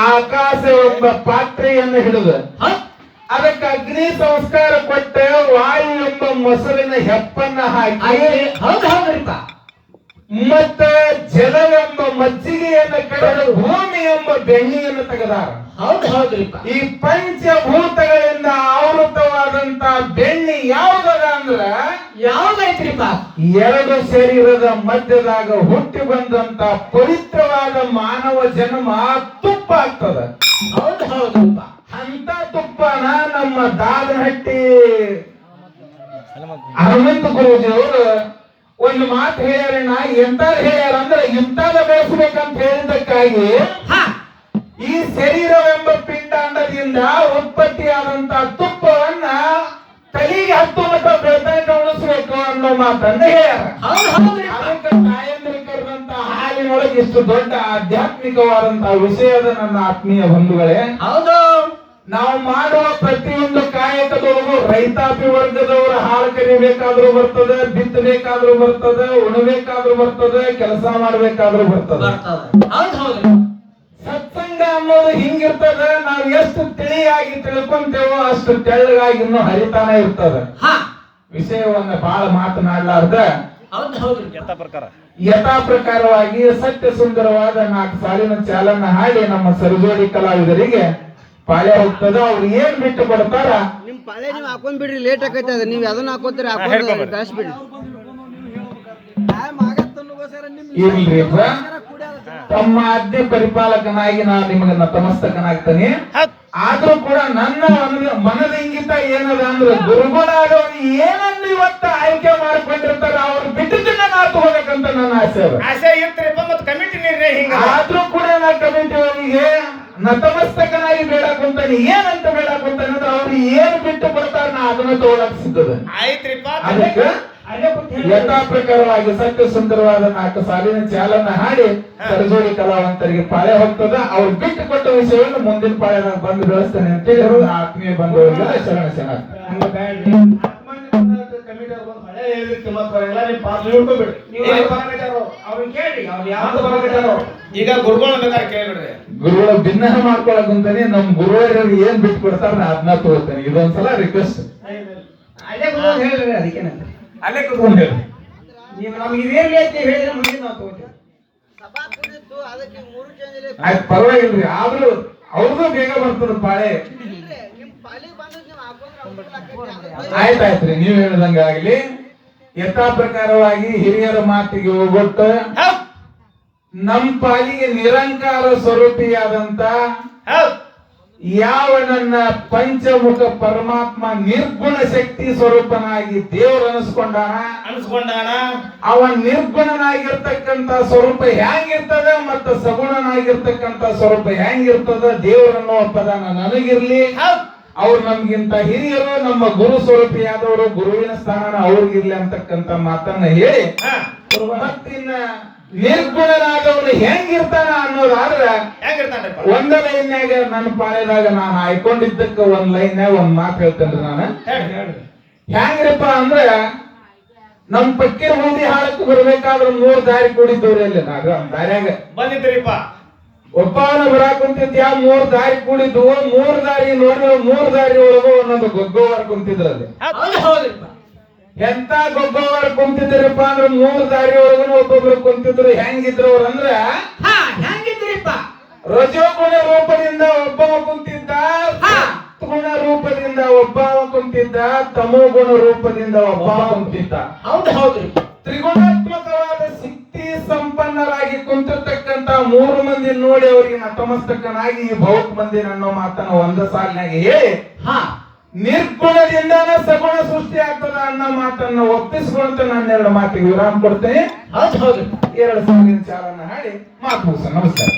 ಆಕಾಶ ಎಂಬ ಪಾತ್ರೆಯನ್ನು ಹಿಡಿದು ಅದಕ್ಕೆ ಅಗ್ನಿ ಸಂಸ್ಕಾರ ಕೊಟ್ಟ ವಾಯು ಎಂಬ ಮೊಸರಿನ ಹೆಪ್ಪನ್ನ ಹಾಕಿ ಹೌದ್ರಿಪ್ಪ ಮತ್ತ ಜಲವೆಂಬ ಮಜ್ಜಿಗೆಯನ್ನು ಕಡೆದು ಭೂಮಿ ಎಂಬ ಬೆಣ್ಣಿಯನ್ನು ತೆಗೆದಾರ. ಹೌದ್ರಿಪ್ಪ ಈ ಪಂಚಭೂತಗಳಿಂದ ಆವೃತವಾದಂತ ಬೆಣ್ಣಿ ಯಾವುದದ ಅಂದ್ರ ಯಾವ್ದೈತ್ರಿಪ್ಪ? ಎರಡು ಶರೀರದ ಮಧ್ಯದಾಗ ಹುಟ್ಟಿ ಬಂದಂತ ಪವಿತ್ರವಾದ ಮಾನವ ಜನ್ಮ ತುಪ್ಪ ಆಗ್ತದ. ಹೌದ್ರಿಪ್ಪ ಅಂತ ತುಪ್ಪನ ನಮ್ಮ ದಾದನಹಟ್ಟಿ ಹನುಮಂತ ಗುರೂಜಿಯವರು ಒಂದು ಮಾತು ಹೇಳ್ಯಾರ. ಎಂತಾರು ಹೇಳ್ಯಾರ ಅಂದ್ರೆ ಇಂತಾದ ಬೆಳೆಸಬೇಕಂತ ಹೇಳಿದ್ದಕ್ಕಾಗಿ ಈ ಶರೀರವೆಂಬ ಪಿಂಡಾಂಡದಿಂದ ಉತ್ಪತ್ತಿಯಾದಂತ ತುಪ್ಪವನ್ನ ತಲೆಗೆ ಹತ್ತು ಮಟ್ಟ ಬೆಳತನಕ ಉಳಿಸ್ಬೇಕು ಅನ್ನೋ ಮಾತನ್ನ ಹೇಳ್ಯಾರ. ಅದಕ್ಕೆ ತಾಯಂದ್ರಿಕರಂತ ಹಾಲಿನೊಳಗೆ ಇಷ್ಟು ದೊಡ್ಡ ಆಧ್ಯಾತ್ಮಿಕವಾದಂತಹ ವಿಷಯದ ನನ್ನ ಆತ್ಮೀಯ ಬಂಧುಗಳೇ. ಹೌದು, ನಾವು ಮಾಡುವ ಪ್ರತಿಯೊಂದು ಕಾಯಕದೊಳಗೂ ರೈತಾಪಿ ವರ್ಗದವರ ಹಾಲು ಕರಿಬೇಕಾದ್ರೂ ಬರ್ತದೆ, ಬಿತ್ತಬೇಕಾದ್ರೂ ಬರ್ತದೆ, ಉಣಬೇಕಾದ್ರೂ ಬರ್ತದೆ, ಕೆಲಸ ಮಾಡ್ಬೇಕಾದ್ರೂ ಬರ್ತದೆ. ಸತ್ಸಂಗ ಅನ್ನೋದು ಹಿಂಗಿರ್ತದೆ. ನಾವು ಎಷ್ಟು ತಿಳಿಯಾಗಿ ತಿಳ್ಕೊಂತೇವೋ ಅಷ್ಟು ತೆಳ್ಳಗಾಗಿ ಇನ್ನೂ ಹರಿತಾನೆ ಇರ್ತದೆ. ವಿಷಯವನ್ನ ಬಹಳ ಮಾತನಾಡಲಾರ್ದ ಯಥಾ ಪ್ರಕಾರವಾಗಿ ಸತ್ಯ ಸುಂದರವಾದ 4 ಸಾಲಿನ ಚಾಲನ್ನ ಹಾಡಿ ನಮ್ಮ ಸರಜೋಡಿ ಕಲಾವಿದರಿಗೆ ಪಾಳೆ ಹೋಗ್ತದ. ಅವ್ರು ಏನ್ ಬಿಟ್ಟು ಕೊಡ್ತಾರ ನಿಮ್ ಪಾಳೆ ನೀವು ಹಾಕೊಂಡ್ ಬಿಡ್ರಿ, ಲೇಟ್ ಆಕೈತೆ. ಅದ ನೀವ್ ಅದನ್ನ ಹಾಕೋತೀರಿ, ಹಾಕೊಂಡು ಕಳಿಸ್ಬಿಡ್ರಿ. ಇಲ್ರಿ ತಮ್ಮ ಅಜ್ಞೆ ಪರಿಪಾಲಕನಾಗಿ ನಾನು ನಿಮಗೆ ನತಮಸ್ತಕನಾಗ್ತಾನೆ. ಆದ್ರೂ ಕೂಡ ನನ್ನ ಮನದ ಇಂಗಿತ ಏನದ ಅಂದ್ರೆ ಗುರುಗಳಾದವ್ರು ಏನನ್ನು ಇವತ್ತ ಆಯ್ಕೆ ಮಾಡ್ಕೊಂಡಿರ್ತಾರ ಅವ್ರು ಬಿಟ್ಟಿದ್ದನ್ನ ನಾ ತಗೋಬೇಕಂತ ನನ್ನ ಆಸೆ ಆದ್ರೂ ಕೂಡ ನಾ ಕಮಿಟಿಯವರಿಗೆ ನತಮಸ್ತಕನಾಗಿ ಬೇಡಕೊಂತಾನೆ. ಏನಂತ ಬೇಡಕೊಂತಾನೆ ಅಂದ್ರೆ ಅವ್ರು ಏನ್ ಬಿಟ್ಟು ಬರ್ತಾರ ನಾ ಅದನ್ನ ತಗೊಳಕ್ ಸಿಗ್ತದೆ. ಅದಕ್ಕೆ ಯಥಾ ಪ್ರಕಾರವಾಗಿ ಸತ್ಯ ಸುಂದರವಾದ 4 ಸಾಲಿನ ಚಾಲನ್ನ ಹಾಡಿ ಸರಜೋಡಿ ಕಲಾವಂತರಿಗೆ ಪಾಳೆ ಹೋಗ್ತದ. ಅವ್ರು ಬಿಟ್ಟು ಕೊಟ್ಟ ವಿಷಯವನ್ನು ಮುಂದಿನ ಪಾಳೆದಾಗ ಬಂದು ಬೆಳೆಸ್ತೇನೆ ಅಂತೇಳಿ ಆತ್ಮೀಯ ಬಂಧುವರಿಗೆಲ್ಲ ಶರಣ ಶರಣ. ಈಗ ಗುರುಗಳು ಕೇಳ್ಬಿಡ್ರಿ, ಗುರುಗಳ ಭಿನ್ನ ಮಾಡ್ಕೊಳಕ್ ಅಂತಾನೆ ನಮ್ ಗುರುವರಿಗೆ ಏನ್ ಬಿಟ್ಟು ಕೊಡ್ತಾರ ನಾ ಅದನ್ನ ತಗೋತೇನೆ. ಇದೊಂದ್ಸಲ ರಿಕ್ವೆಸ್ಟ್ ಹೇಳ್ರಿ, ಅದಕ್ಕೇನಂತ ಅಲ್ಲೇ ಕುತ್ಕೊಂಡು ಹೇಳಿ. ನೀವು ನಮ್ಗೆ ಇದೇನ್ಲಿ ಅಂತ ಹೇಳಿದ್ರೆ ಮುಂದೆ ನಾವು ತಗೋತೀವಿ. ಆಯ್ತು, ಪರವಾಗಿಲ್ರಿ. ಆದ್ರೂ ಅವ್ರದ್ದು ಬೇಗ ಬರ್ತದ ಪಾಳೆ. ಆಯ್ತಾಯ್ತ್ರಿ, ನೀವ್ ಹೇಳ್ದಂಗ ಆಗ್ಲಿ. ಯಥಾ ಪ್ರಕಾರವಾಗಿ ಹಿರಿಯರ ಮಾತಿಗೆ ಹೋಗೊಟ್ಟು ನಮ್ ಪಾಲಿಗೆ ನಿರಂಕಾರ ಸ್ವರೂಪಿಯಾದಂತ ಯಾವ ನನ್ನ ಪಂಚಮುಖ ಪರಮಾತ್ಮ ನಿರ್ಗುಣ ಶಕ್ತಿ ಸ್ವರೂಪನಾಗಿ ದೇವರು ಅನಿಸ್ಕೊಂಡಾನ. ಅವ ನಿರ್ಗುಣನಾಗಿರ್ತಕ್ಕಂತ ಸ್ವರೂಪ ಹೆಂಗಿರ್ತದ ಮತ್ತು ಸಗುಣನಾಗಿರ್ತಕ್ಕಂತ ಸ್ವರೂಪ ಹೆಂಗಿರ್ತದ ದೇವರನ್ನೋ ಪದನ ನನಗಿರ್ಲಿ. ಅವ್ರು ನಮ್ಗಿಂತ ಹಿರಿಯರು, ನಮ್ಮ ಗುರು ಸ್ವರೂಪಿಯಾದವರು, ಗುರುವಿನ ಸ್ಥಾನ ಅವ್ರಿಗಿರ್ಲಿ ಅಂತಕ್ಕಂತ ಮಾತನ್ನ ಹೇಳಿ ಮತ್ತಿನ್ನ ನಿರ್ಗುಣನಾದವನು ಹೆಂಗಿರ್ತಾನ ಅನ್ನೋದಾದ್ರ ಒಂದ ಲೈನ್ಯಾಗ ನನ್ನ ಪಾಳೆದಾಗ ನಾನು ಆಯ್ಕೊಂಡಿದ್ದಕ್ಕ ಒಂದ್ ಲೈನ್ಯಾಗ ಒಂದ್ ಮಾತು ಹೇಳ್ತೇನ್ರಿ. ನಾನು ಹೆಂಗ್ರಿಪ್ಪ ಅಂದ್ರ ನಮ್ ಪಕ್ಕೀರ್ ಮಂದಿ ಹಾಳಕ್ ಬರ್ಬೇಕಾದ್ರ 3 ದಾರಿ ಕೂಡಿದ್ದವ್ರಿ. ಅಲ್ಲಿ ದಾರ್ಯಾಗ ಬಂದಿದ್ರಿಪ್ಪ, ಒಬ್ಬವನ ಬರಾಕ್ ಕುಂತಿದ್ಯಾ 3 ದಾರಿ ಕೂಡಿದ್ವು. 3 ದಾರಿ ನೋಡಿದ್ರೆ 3 ದಾರಿ ಒಳಗ ಒಂದೊಂದು ಗೊಗ್ಗೋವರ್ ಕುಂತಿದ್ರಲ್ಲಿ. ಎಂತ ಗೊಬ್ಬರ ಕುಂತಿದ್ರಪ್ಪ ಅಂದ್ರೆ 3 ದಾರಿ ಒಳಗನು ಒಬ್ಬೊಬ್ರು ಕುಂತಿದ್ರು. ಹೆಂಗಿದ್ರು ಅವ್ರ ಅಂದ್ರ ಹೆಂಗಿದ್ರಿಪ್ಪ? ರಜೋಗುಣ ರೂಪದಿಂದ ಒಬ್ಬವ ಕುಂತಿದ್ದ, ಗುಣ ರೂಪದಿಂದ ಒಬ್ಬವ ಕುಂತಿದ್ದ, ತಮೋ ಗುಣ ರೂಪದಿಂದ ಒಬ್ಬವ ಕುಂತಿದ್ದ. ಹೌದ್ರಿ. ತ್ರಿಗುಣಾತ್ಮಕವಾದ ಶಕ್ತಿ ಸಂಪನ್ನರಾಗಿ ಕುಂತಿರ್ತಕ್ಕಂತ 3 ಮಂದಿ ನೋಡಿ ಅವರಿಗೆ ನತಮಸ್ತಕನಾಗಿ ಈ ಬಹುತ್ ಮಂದಿ ಅನ್ನೋ ಮಾತನ್ನ ಒಂದ ಸಾಲಿನಾಗ ಹೇಳಿ ನಿರ್ಗುಣದಿಂದಾನ ಸಗುಣ ಸೃಷ್ಟಿ ಆಗ್ತದ ಅನ್ನೋ ಮಾತನ್ನ ಒಪ್ಪಿಸ್ಕೊಂತ ನಾನು 2 ಮಾತಿಗೆ ವಿರಾಮ ಕೊಡ್ತೇನೆ. 2 ಸಾಲಿನ ಚಾಲನ್ನ ಹಾಡಿ ಮಾತು ಮುಗಿಸ. ನಮಸ್ಕಾರ.